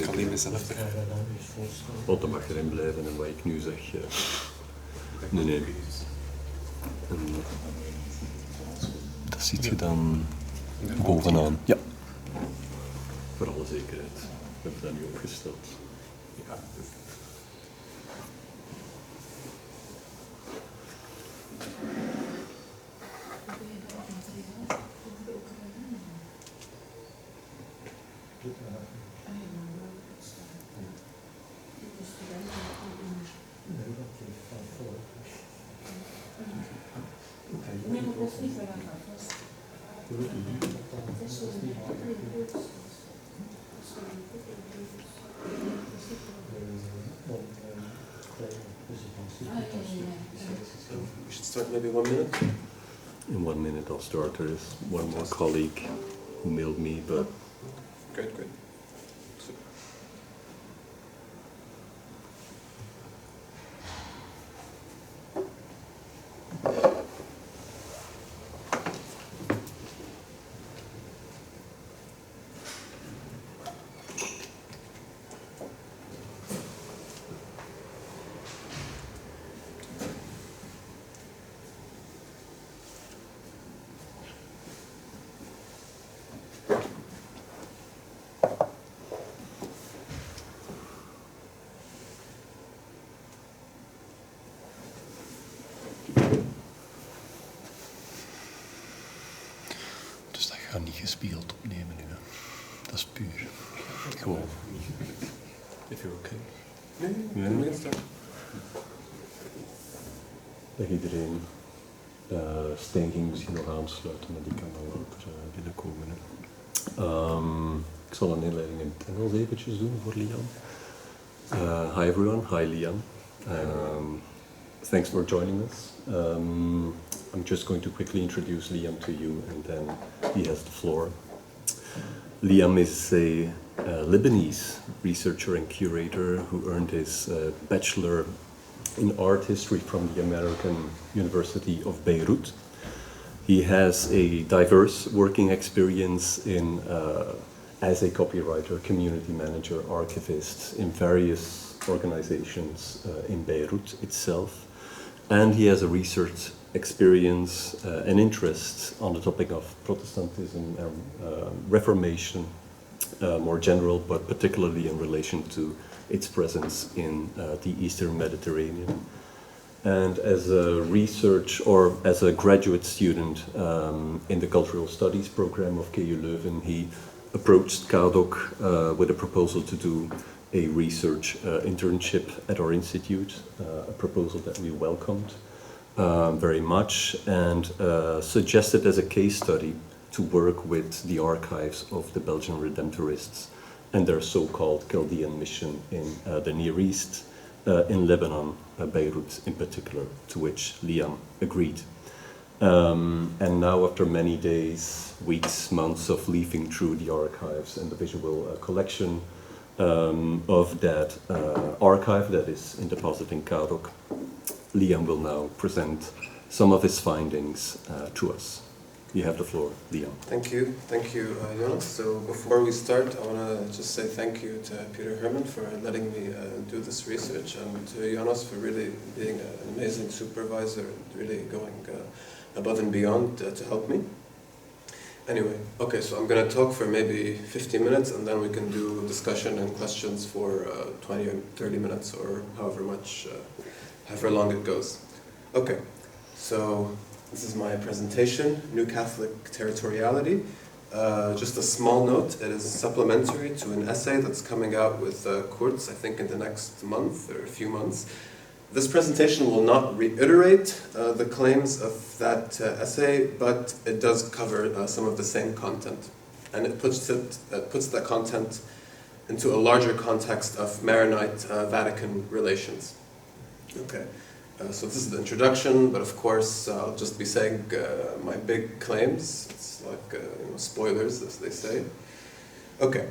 Ik kan niet mezelf te Want dan mag erin blijven en wat ik nu zeg. Nee. En dat ziet je dan bovenaan. Ja. Voor alle zekerheid. We hebben dat nu opgesteld. Ja. We should start maybe 1 minute. In 1 minute I'll start. There is one more colleague who mailed me, but... Great. Super. Dus dat gaat niet gespeeld opnemen nu. Hè. Dat is puur. Gewoon. If you're okay. Nee, we gaan starten. Dat iedereen Stijn ging misschien nog aansluiten, maar die kan dan later binnenkomen. Hè. Ik zal een inleiding in het Engels eventjes doen voor Liam. Hi everyone, hi Liam. Thanks for joining us. I'm just going to quickly introduce Liam to you and then he has the floor. Liam is a Lebanese researcher and curator who earned his bachelor in art history from the American University of Beirut. He has a diverse working experience in as a copywriter, community manager, archivist in various organizations in Beirut itself. And he has a research experience and interest on the topic of Protestantism and Reformation, more general, but particularly in relation to its presence in the Eastern Mediterranean. And as a research or as a graduate student in the Cultural Studies program of KU Leuven, he approached KADOC with a proposal to do a research internship at our institute, a proposal that we welcomed very much, and suggested as a case study to work with the archives of the Belgian Redemptorists and their so-called Chaldean mission in the Near East, in Lebanon, Beirut in particular, to which Liam agreed. And now, after many days, weeks, months of leafing through the archives and the visual collection of that archive that is in deposit in KADOC, Liam will now present some of his findings to us. You have the floor, Liam. Thank you, Jonas. So before we start, I want to just say thank you to Peter Herman for letting me do this research, and to Jonas for really being an amazing supervisor and really going above and beyond to help me. Anyway, okay, so I'm going to talk for maybe 15 minutes, and then we can do discussion and questions for 20 or 30 minutes, or however long it goes. Okay, so this is my presentation, New Catholic Territoriality. Just a small note, it is supplementary to an essay that's coming out with Kurtz, I think in the next month or a few months. This presentation will not reiterate the claims of that essay, but it does cover some of the same content. And it puts that content into a larger context of Maronite-Vatican relations. Okay. So this is the introduction, but of course I'll just be saying my big claims. It's like spoilers, as they say. Okay,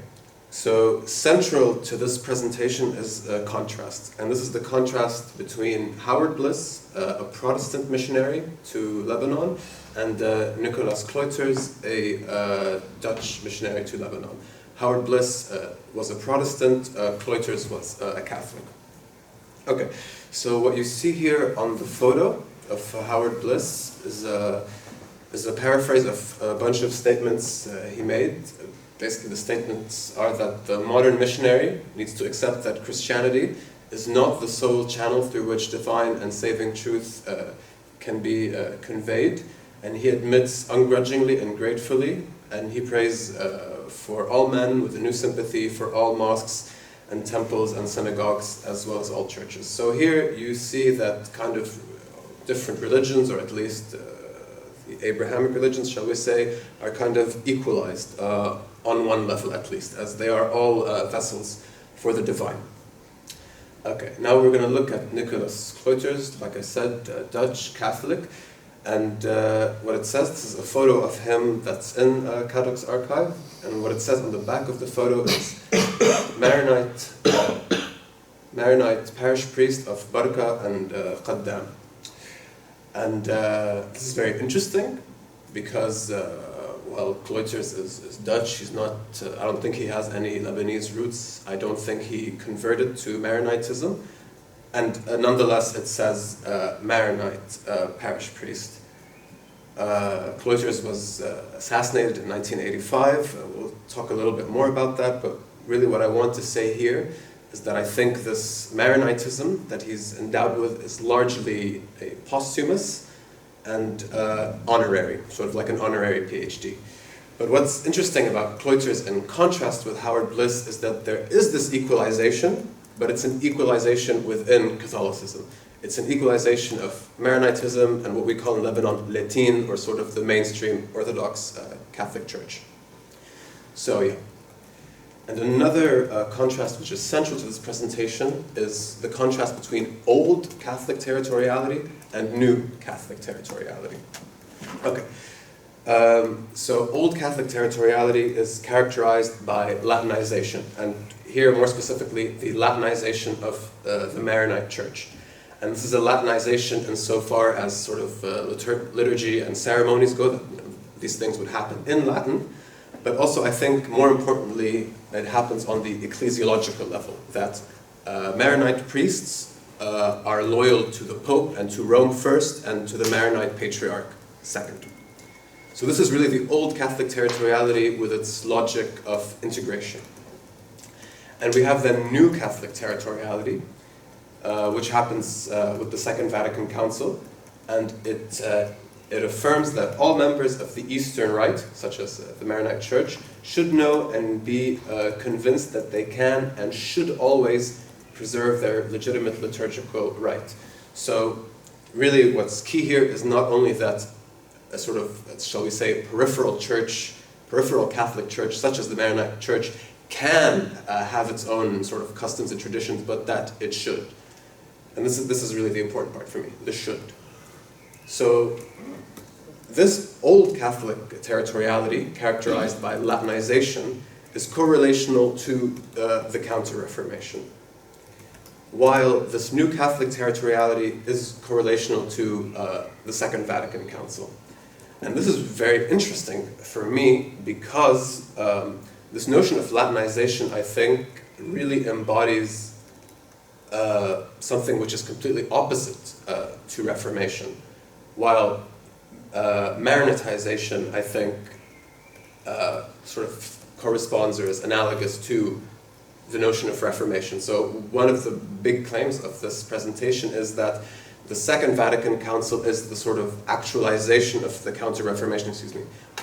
so central to this presentation is a contrast, and this is the contrast between Howard Bliss, a Protestant missionary to Lebanon, and Nicolaas Cloyters, a Dutch missionary to Lebanon. Howard Bliss was a Protestant, Cloyters was a Catholic. Okay, so what you see here on the photo of Howard Bliss is a paraphrase of a bunch of statements he made. Basically, the statements are that the modern missionary needs to accept that Christianity is not the sole channel through which divine and saving truth can be conveyed, and he admits ungrudgingly and gratefully, and he prays for all men with a new sympathy for all mosques and temples and synagogues, as well as all churches. So here you see that kind of different religions, or at least the Abrahamic religions, shall we say, are kind of equalized on one level at least, as they are all vessels for the divine. Okay, now we're going to look at Nicholas Cloyters, like I said, Dutch Catholic, and what it says, this is a photo of him that's in KADOC's archive, and what it says on the back of the photo is Maronite parish priest of Barka and Qaddam. And this is very interesting because, well, Cloyters is Dutch. He's not, I don't think he has any Lebanese roots. I don't think he converted to Maronitism. And nonetheless, it says Maronite parish priest. Cloyters was assassinated in 1985. We'll talk a little bit more about that, but really what I want to say here is that I think this Maronitism that he's endowed with is largely a posthumous and honorary, sort of like an honorary PhD. But what's interesting about Cloyters, in contrast with Howard Bliss, is that there is this equalization, but it's an equalization within Catholicism. It's an equalization of Maronitism and what we call in Lebanon Latin, or sort of the mainstream Orthodox Catholic Church. So yeah. And another contrast which is central to this presentation is the contrast between old Catholic territoriality and new Catholic territoriality. Okay, so old Catholic territoriality is characterized by Latinization, and here more specifically the Latinization of the Maronite Church. And this is a Latinization insofar as sort of liturgy and ceremonies go, that these things would happen in Latin. But also, I think, more importantly, it happens on the ecclesiological level, that Maronite priests are loyal to the Pope and to Rome first, and to the Maronite Patriarch second. So this is really the old Catholic territoriality with its logic of integration. And we have then new Catholic territoriality, which happens with the Second Vatican Council, and it affirms that all members of the Eastern Rite, such as the Maronite Church, should know and be convinced that they can and should always preserve their legitimate liturgical rite. So really what's key here is not only that a sort of, shall we say, peripheral Catholic church, such as the Maronite Church, can have its own sort of customs and traditions, but that it should. And this is really the important part for me, the should. So this old Catholic territoriality, characterized by Latinization, is correlational to the Counter-Reformation, while this new Catholic territoriality is correlational to the Second Vatican Council. And this is very interesting for me because this notion of Latinization, I think, really embodies something which is completely opposite to Reformation, while Maronitization, I think, sort of corresponds or is analogous to the notion of Reformation. So one of the big claims of this presentation is that the Second Vatican Council is the sort of actualization of the Counter-Reformation,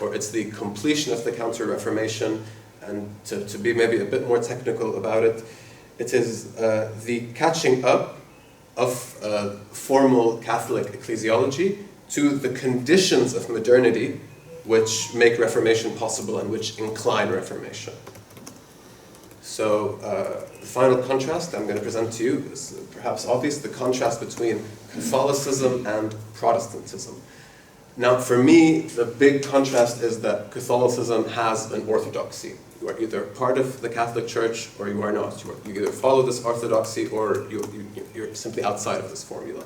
or it's the completion of the Counter-Reformation, and to be maybe a bit more technical about it, it is the catching up of formal Catholic ecclesiology to the conditions of modernity which make Reformation possible and which incline Reformation. So the final contrast I'm going to present to you is perhaps obvious, the contrast between Catholicism and Protestantism. Now for me, the big contrast is that Catholicism has an orthodoxy. You are either part of the Catholic Church or you are not. You either follow this orthodoxy or you're simply outside of this formula.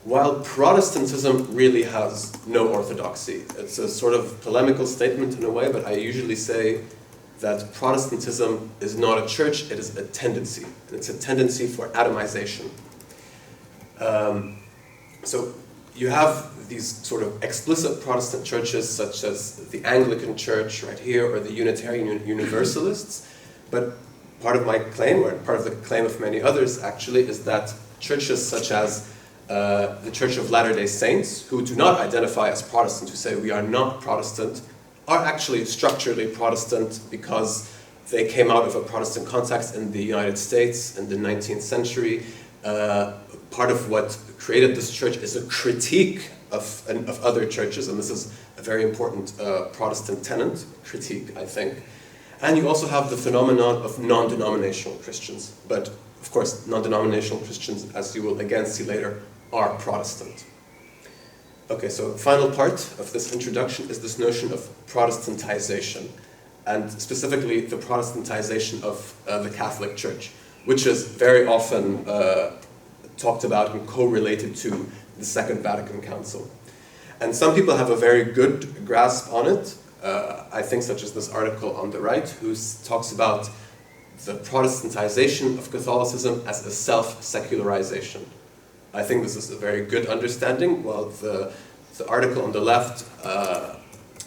While Protestantism really has no orthodoxy. It's a sort of polemical statement in a way, but I usually say that Protestantism is not a church, it is a tendency. And it's a tendency for atomization. So you have these sort of explicit Protestant churches such as the Anglican Church right here or the Unitarian Universalists, but part of my claim, or part of the claim of many others actually, is that churches such as the Church of Latter-day Saints, who do not identify as Protestant, who say we are not Protestant, are actually structurally Protestant because they came out of a Protestant context in the United States in the 19th century. Part of what created this church is a critique of other churches, and this is a very important Protestant tenet, critique, I think. And you also have the phenomenon of non-denominational Christians. But, of course, non-denominational Christians, as you will again see later, are Protestant. Okay, so final part of this introduction is this notion of Protestantization, and specifically the Protestantization of the Catholic Church, which is very often talked about and correlated to the Second Vatican Council. And some people have a very good grasp on it, I think such as this article on the right, who talks about the Protestantization of Catholicism as a self-secularization. I think this is a very good understanding, while the article on the left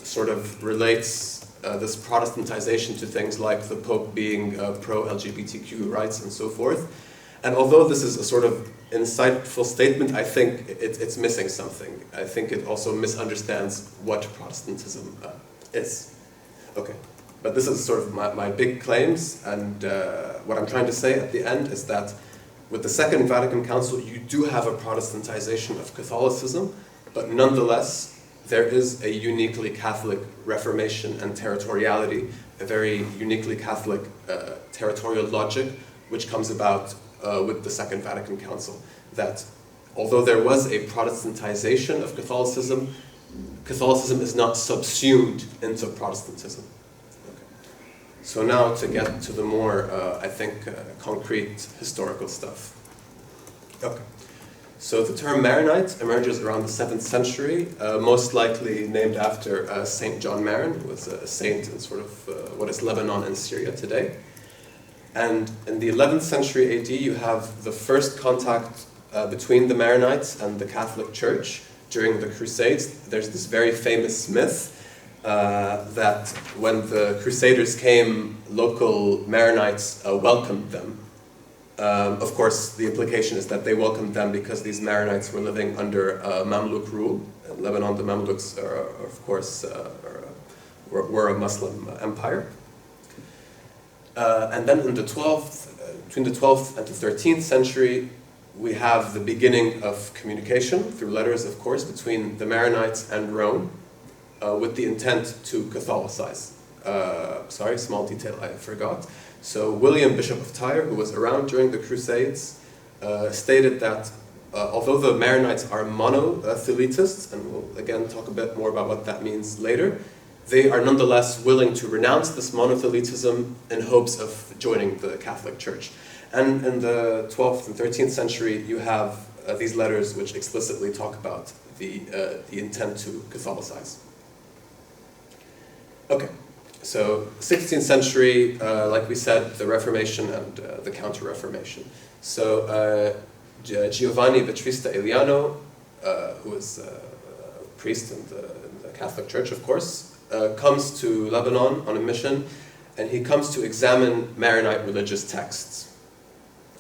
sort of relates this Protestantization to things like the Pope being pro-LGBTQ rights and so forth. And although this is a sort of insightful statement, I think it's missing something. I think it also misunderstands what Protestantism is. Okay, but this is sort of my big claims, and what I'm trying to say at the end is that with the Second Vatican Council, you do have a Protestantization of Catholicism, but nonetheless, there is a uniquely Catholic Reformation and territoriality, a very uniquely Catholic territorial logic, which comes about with the Second Vatican Council. That although there was a Protestantization of Catholicism, Catholicism is not subsumed into Protestantism. Okay. So now to get to the more, I think, concrete historical stuff. Okay. So the term Maronite emerges around the 7th century, most likely named after Saint John Maron, who was a saint in sort of what is Lebanon and Syria today. And in the 11th century AD, you have the first contact between the Maronites and the Catholic Church during the Crusades. There's this very famous myth that when the Crusaders came, local Maronites welcomed them. Of course, the implication is that they welcomed them because these Maronites were living under Mamluk rule. In Lebanon, the Mamluks, of course, were a Muslim empire. And then in the 12th, between the 12th and the 13th century, we have the beginning of communication through letters, of course, between the Maronites and Rome, with the intent to Catholicize. Sorry, small detail I forgot. So William, Bishop of Tyre, who was around during the Crusades, stated that although the Maronites are monothelietists, and we'll again talk a bit more about what that means later, they are nonetheless willing to renounce this monothelitism in hopes of joining the Catholic Church. And in the 12th and 13th century, you have these letters which explicitly talk about the intent to Catholicize. Okay, so 16th century, like we said, the Reformation and the Counter-Reformation. So Giovanni Battista Eliano, who was a priest in the Catholic Church, of course, comes to Lebanon on a mission, and he comes to examine Maronite religious texts.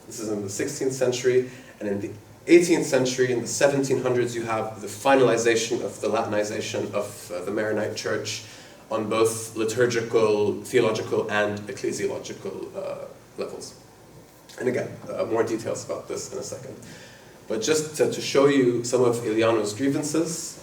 This is in the 16th century, and in the 18th century, in the 1700s, you have the finalization of the Latinization of the Maronite Church on both liturgical, theological, and ecclesiological levels. And again, more details about this in a second. But just to show you some of Eliano's grievances,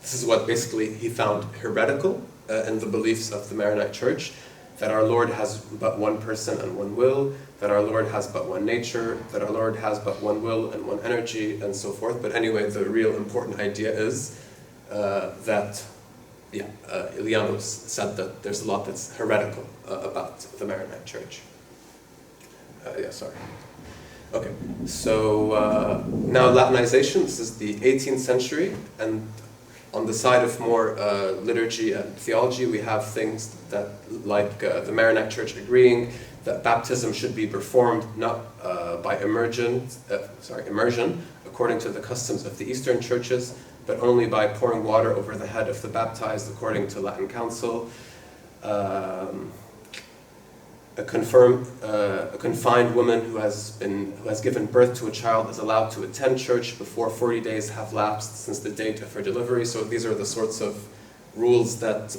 this is what basically he found heretical in the beliefs of the Maronite Church, that our Lord has but one person and one will, that our Lord has but one nature, that our Lord has but one will and one energy, and so forth. But anyway, the real important idea is that Eliano said that there's a lot that's heretical about the Maronite Church. Okay, so now Latinization, this is the 18th century, and On the side of more liturgy and theology, we have things that, like the Maronite Church agreeing that baptism should be performed not by immersion, according to the customs of the Eastern churches, but only by pouring water over the head of the baptized, according to Latin Council. A confined woman who has given birth to a child is allowed to attend church before 40 days have lapsed since the date of her delivery. So these are the sorts of rules that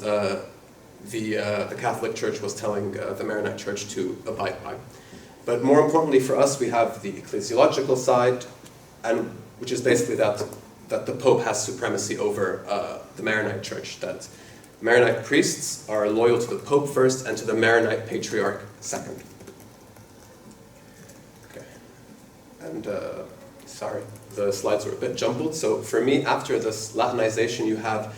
the Catholic Church was telling the Maronite Church to abide by. But more importantly for us, we have the ecclesiological side, and which is basically that the Pope has supremacy over the Maronite Church, that Maronite priests are loyal to the Pope first and to the Maronite Patriarch second. Okay. And sorry, the slides were a bit jumbled. So for me, after this Latinization, you have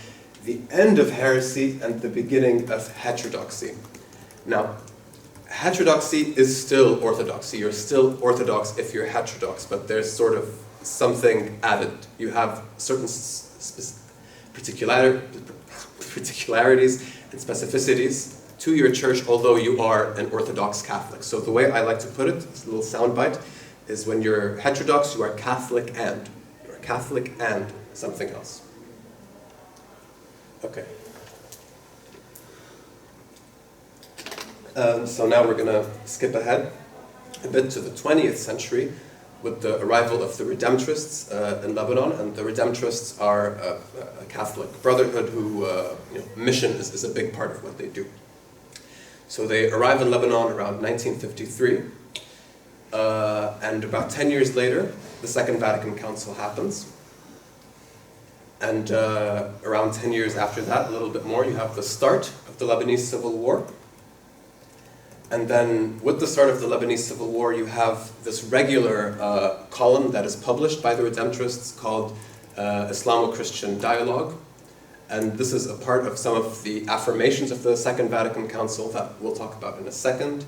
the end of heresy and the beginning of heterodoxy. Now, heterodoxy is still orthodoxy. You're still orthodox if you're heterodox, but there's sort of something added. You have certain particularities and specificities to your church, although you are an Orthodox Catholic. So the way I like to put it, this little soundbite, is when you're heterodox, you are Catholic and. You're Catholic and something else. Okay. So now we're going to skip ahead a bit to the 20th century with the arrival of the Redemptorists in Lebanon. And the Redemptorists are a Catholic brotherhood who, mission is a big part of what they do. So they arrive in Lebanon around 1953, and about 10 years later, the Second Vatican Council happens. And around 10 years after that, a little bit more, you have the start of the Lebanese Civil War. And then with the start of the Lebanese Civil War, you have this regular column that is published by the Redemptorists called Islamo-Christian Dialogue. And this is a part of some of the affirmations of the Second Vatican Council that we'll talk about in a second.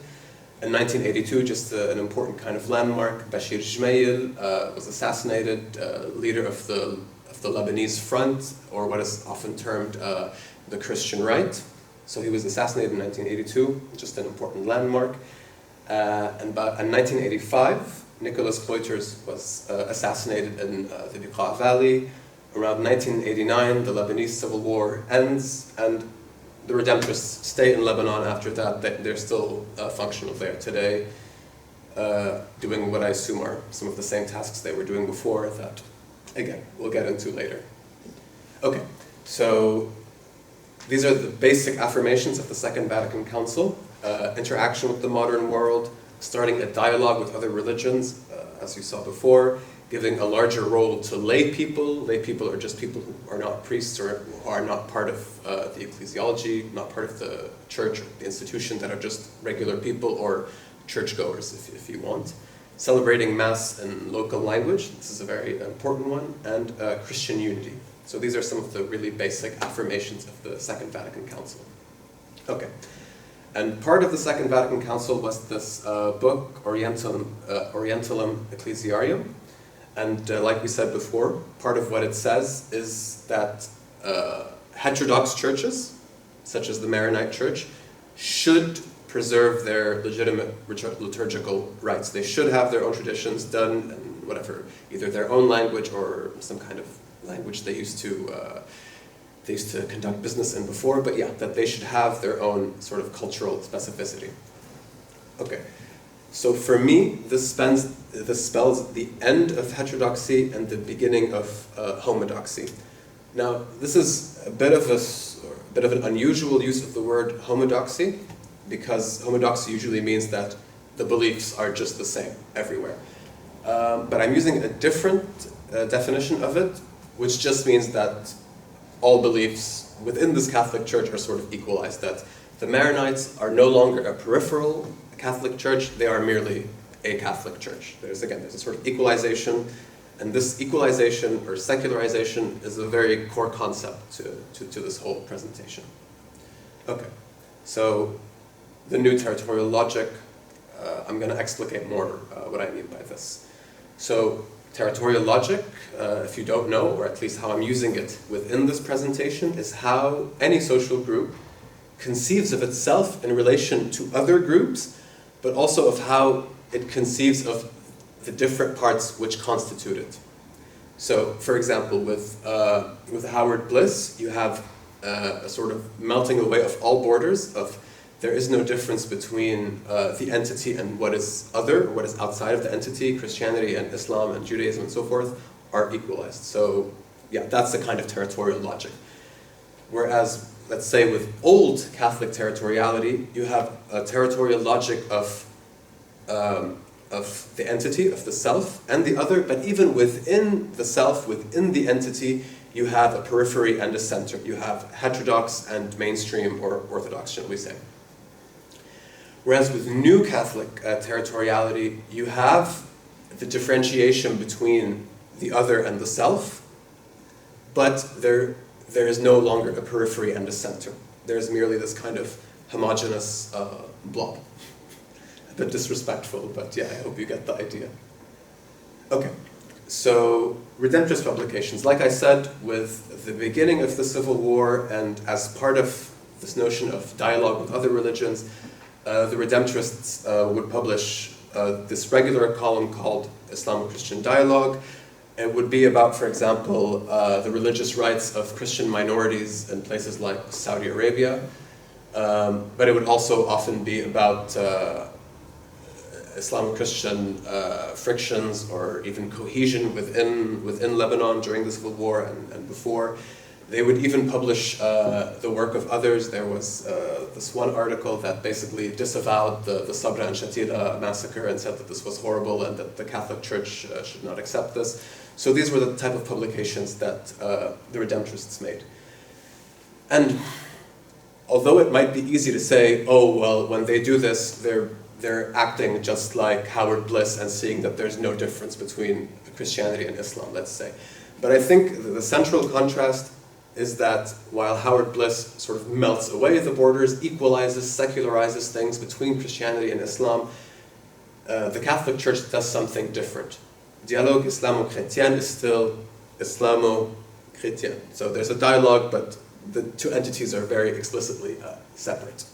In 1982, just an important kind of landmark, Bashir Gemayel was assassinated, leader of the Lebanese Front, or what is often termed the Christian Right. So he was assassinated in 1982, just an important landmark. And in 1985, Nicholas Cloyters was assassinated in the Bekaa Valley. Around 1989, the Lebanese Civil War ends, and the Redemptorists stay in Lebanon after that. They're still functional there today, doing what I assume are some of the same tasks they were doing before that, again, we'll get into later. Okay, so these are the basic affirmations of the Second Vatican Council. Interaction with the modern world, starting a dialogue with other religions, as you saw before, giving a larger role to lay people. Lay people are just people who are not priests or are not part of the ecclesiology, not part of the church or the institution, that are just regular people or churchgoers, if you want. Celebrating Mass in local language, this is a very important one, and Christian unity. So these are some of the really basic affirmations of the Second Vatican Council. Okay, and part of the Second Vatican Council was this book, Orientalum Ecclesiarium. And like we said before, part of what it says is that heterodox churches, such as the Maronite Church, should preserve their legitimate liturgical rites. They should have their own traditions done in whatever, either their own language or some kind of language they used to conduct business in before, but yeah, that they should have their own sort of cultural specificity. Okay, so for me, this spells the end of heterodoxy and the beginning of homodoxy. Now, this is a bit of an unusual use of the word homodoxy, because homodoxy usually means that the beliefs are just the same everywhere. But I'm using a different definition of it, which just means that all beliefs within this Catholic Church are sort of equalized, that the Maronites are no longer a peripheral Catholic Church, they are merely a Catholic Church. There's a sort of equalization, and this equalization or secularization is a very core concept to this whole presentation. Okay, so the new territorial logic, I'm going to explicate more what I mean by this. So Territorial logic, if you don't know, or at least how I'm using it within this presentation, is how any social group conceives of itself in relation to other groups, but also of how it conceives of the different parts which constitute it. So, for example, with Howard Bliss, you have a sort of melting away of all borders, of there is no difference between the entity and what is other, or what is outside of the entity. Christianity and Islam and Judaism and so forth are equalized. So, yeah, that's the kind of territorial logic. Whereas, let's say with old Catholic territoriality, you have a territorial logic of the entity, of the self, and the other, but even within the self, within the entity, you have a periphery and a center. You have heterodox and mainstream, or orthodox, shall we say. Whereas with New Catholic territoriality, you have the differentiation between the other and the self, but there is no longer a periphery and a center. There's merely this kind of homogeneous blob. A bit disrespectful, but yeah, I hope you get the idea. Okay, so Redemptorist publications. Like I said, with the beginning of the Civil War and as part of this notion of dialogue with other religions, the Redemptorists would publish this regular column called Islamo-Christian Dialogue. It would be about, for example, the religious rights of Christian minorities in places like Saudi Arabia, but it would also often be about Islamo-Christian frictions or even cohesion within Lebanon during the Civil War and before. They would even publish the work of others. There was this one article that basically disavowed the Sabra and Shatila massacre and said that this was horrible and that the Catholic Church should not accept this. So these were the type of publications that the Redemptorists made. And although it might be easy to say, oh, well, when they do this, they're acting just like Howard Bliss and seeing that there's no difference between Christianity and Islam, let's say. But I think the central contrast is that while Howard Bliss sort of melts away the borders, equalizes, secularizes things between Christianity and Islam, the Catholic Church does something different. Dialogue Islamo-Chrétien is still Islamo-Chrétien. So there's a dialogue, but the two entities are very explicitly separate.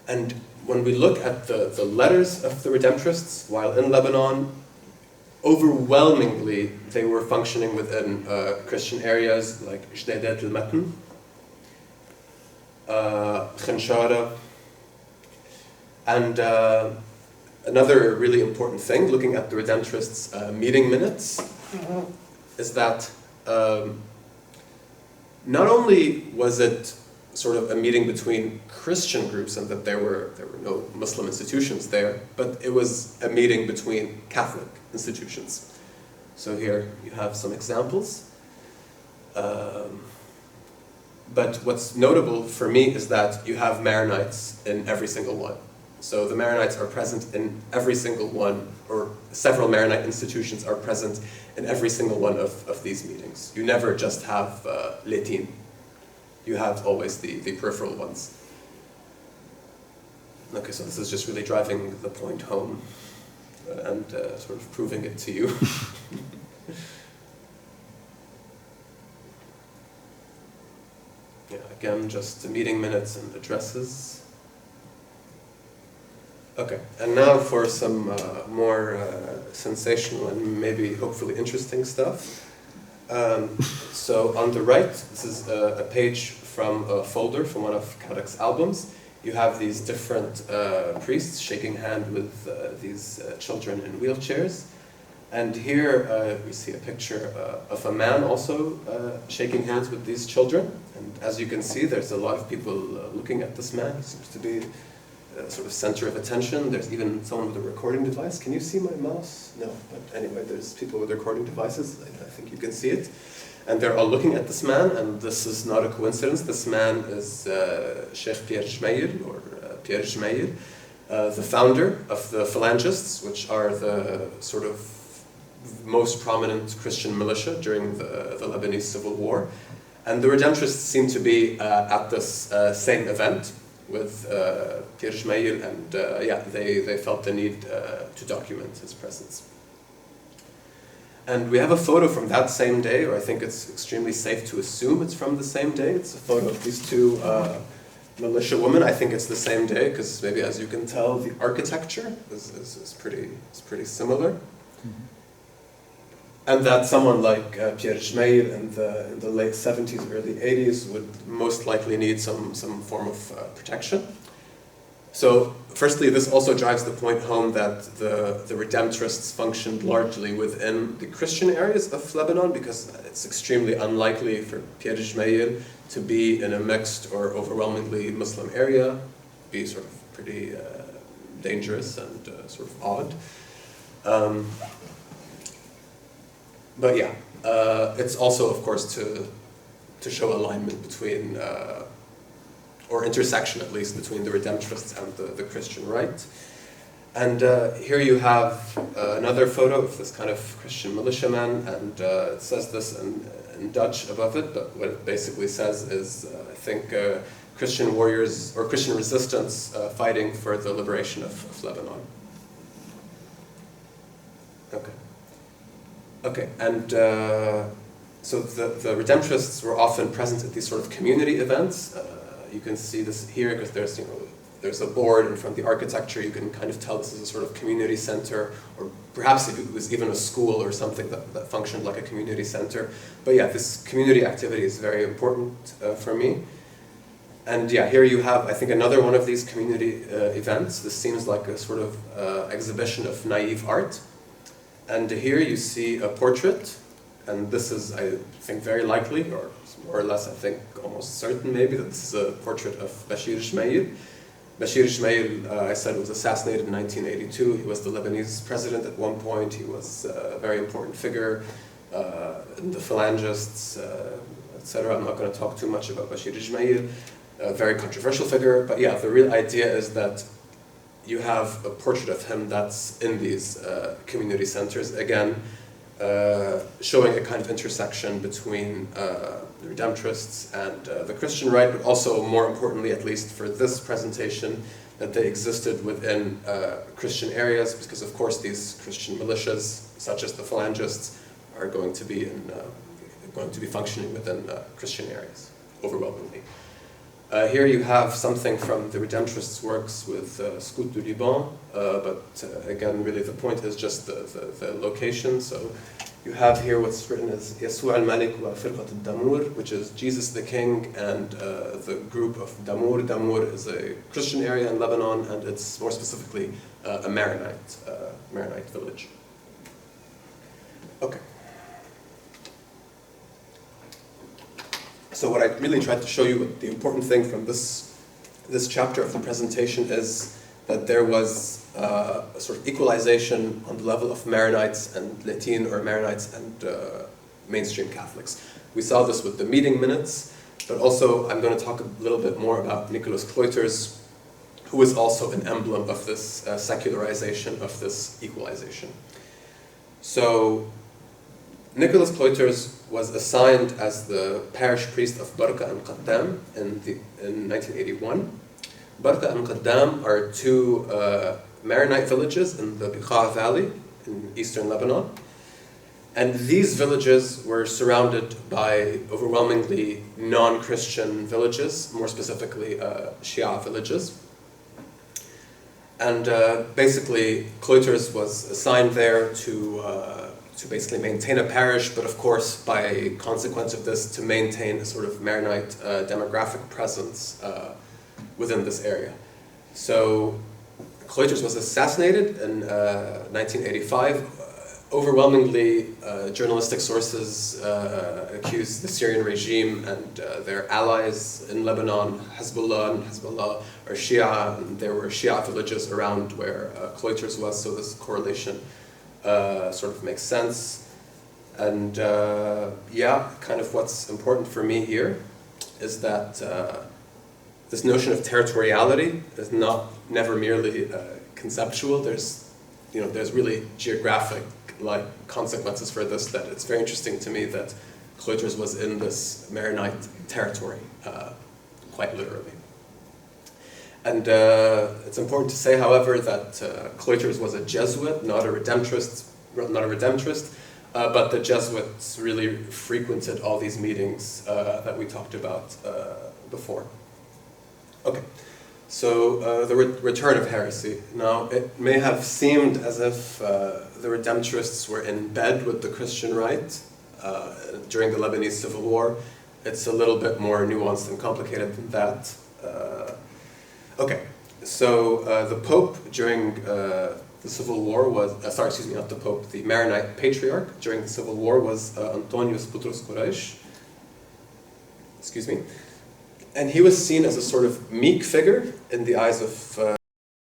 And when we look at the letters of the Redemptorists while in Lebanon, overwhelmingly they were functioning within Christian areas like Jdedat al-Matn, Khanshara, and another really important thing, looking at the Redemptorists' meeting minutes, is that not only was it sort of a meeting between Christian groups and that there were no Muslim institutions there, but it was a meeting between Catholic institutions. So here you have some examples. But what's notable for me is that you have Maronites in every single one. So the Maronites are present in every single one, or several Maronite institutions are present in every single one of these meetings. You never just have Letin. You have always the peripheral ones. Okay, so this is just really driving the point home and sort of proving it to you. Yeah, again, just the meeting minutes and addresses. Okay, and now for some more sensational and maybe hopefully interesting stuff. So on the right, this is a page from a folder from one of KADOC's albums. You have these different priests shaking hands with these children in wheelchairs. And here we see a picture of a man also shaking hands with these children. And as you can see, there's a lot of people looking at this man. He seems to be sort of center of attention. There's even someone with a recording device. Can you see my mouse? No, but anyway, there's people with recording devices. I think you can see it. And they're all looking at this man, and this is not a coincidence. This man is Sheikh Pierre Jmeil, or Pierre Jmeil, the founder of the Phalangists, which are the sort of most prominent Christian militia during the Lebanese Civil War. And the Redemptorists seem to be at this same event with Pierre Jmeil, and yeah, they felt the need to document his presence. And we have a photo from that same day, or I think it's extremely safe to assume it's from the same day. It's a photo of these two militia women. I think it's the same day, because maybe as you can tell, the architecture is pretty similar. And that someone like Pierre Schmeil in the late 70s, early 80s would most likely need some form of protection. So firstly, this also drives the point home that the Redemptorists functioned largely within the Christian areas of Lebanon, because it's extremely unlikely for Pierre Schmeil to be in a mixed or overwhelmingly Muslim area, be sort of pretty dangerous and sort of odd. But yeah, it's also, of course, to show alignment between, or intersection at least, between the Redemptorists and the Christian right. And here you have another photo of this kind of Christian militiaman, and it says this in Dutch above it, but what it basically says is, I think, Christian warriors, or Christian resistance fighting for the liberation of Lebanon. Okay. Okay, and so the Redemptorists were often present at these sort of community events. You can see this here because there's a board, and from the architecture you can kind of tell this is a sort of community center, or perhaps it was even a school or something that functioned like a community center. But yeah, this community activity is very important for me. And yeah, here you have, I think, another one of these community events. This seems like a sort of exhibition of naive art. And here you see a portrait, and this is, I think, very likely, or more or less, I think, almost certain maybe, that this is a portrait of Bashir Schmeil. Bashir Schmeil, I said, was assassinated in 1982. He was the Lebanese president at one point. He was a very important figure in the Phalangists, etc. I'm not going to talk too much about Bashir Schmeil. A very controversial figure, but yeah, the real idea is that you have a portrait of him that's in these community centers, again, showing a kind of intersection between the Redemptorists and the Christian right, but also, more importantly, at least for this presentation, that they existed within Christian areas, because of course these Christian militias, such as the Phalangists, are going to be functioning within Christian areas, overwhelmingly. Here you have something from the Redemptorists' works with Scout du Liban, but again, really the point is just the location. So you have here what's written as Yesua al-Malik wa Firqat al-Damour, which is Jesus the King and the group of Damour. Damour is a Christian area in Lebanon, and it's more specifically a Maronite village. Okay. So what I really tried to show you, the important thing from this chapter of the presentation, is that there was a sort of equalization on the level of Maronites and Latin, or Maronites and mainstream Catholics. We saw this with the meeting minutes, but also I'm going to talk a little bit more about Nicholas Cloyters, who is also an emblem of this secularization, of this equalization. So Nicholas Cloyters was assigned as the parish priest of Barqa and Qaddam in 1981. Barqa and Qaddam are two Maronite villages in the Biqa Valley in eastern Lebanon. And these villages were surrounded by overwhelmingly non-Christian villages, more specifically Shia villages. And basically, Cloyters was assigned there to basically maintain a parish, but of course, by consequence of this, to maintain a sort of Maronite demographic presence within this area. So Cloyters was assassinated in 1985. Overwhelmingly, journalistic sources accuse the Syrian regime and their allies in Lebanon, Hezbollah are Shia, and there were Shia villages around where Cloyters was, so this correlation sort of makes sense. And yeah, kind of what's important for me here is that this notion of territoriality is never merely conceptual. There's really geographic consequences for this, that it's very interesting to me that Cloyters was in this Maronite territory, quite literally. And it's important to say, however, that Cloyters was a Jesuit, not a Redemptorist. but the Jesuits really frequented all these meetings that we talked about before. Okay, so the return of heresy. Now, it may have seemed as if the Redemptorists were in bed with the Christian right during the Lebanese Civil War. It's a little bit more nuanced and complicated than that. Okay, so the Pope during the Civil War was, not the Pope, the Maronite Patriarch during the Civil War was Antonius Boutros Quraish. Excuse me. And he was seen as a sort of meek figure in the eyes of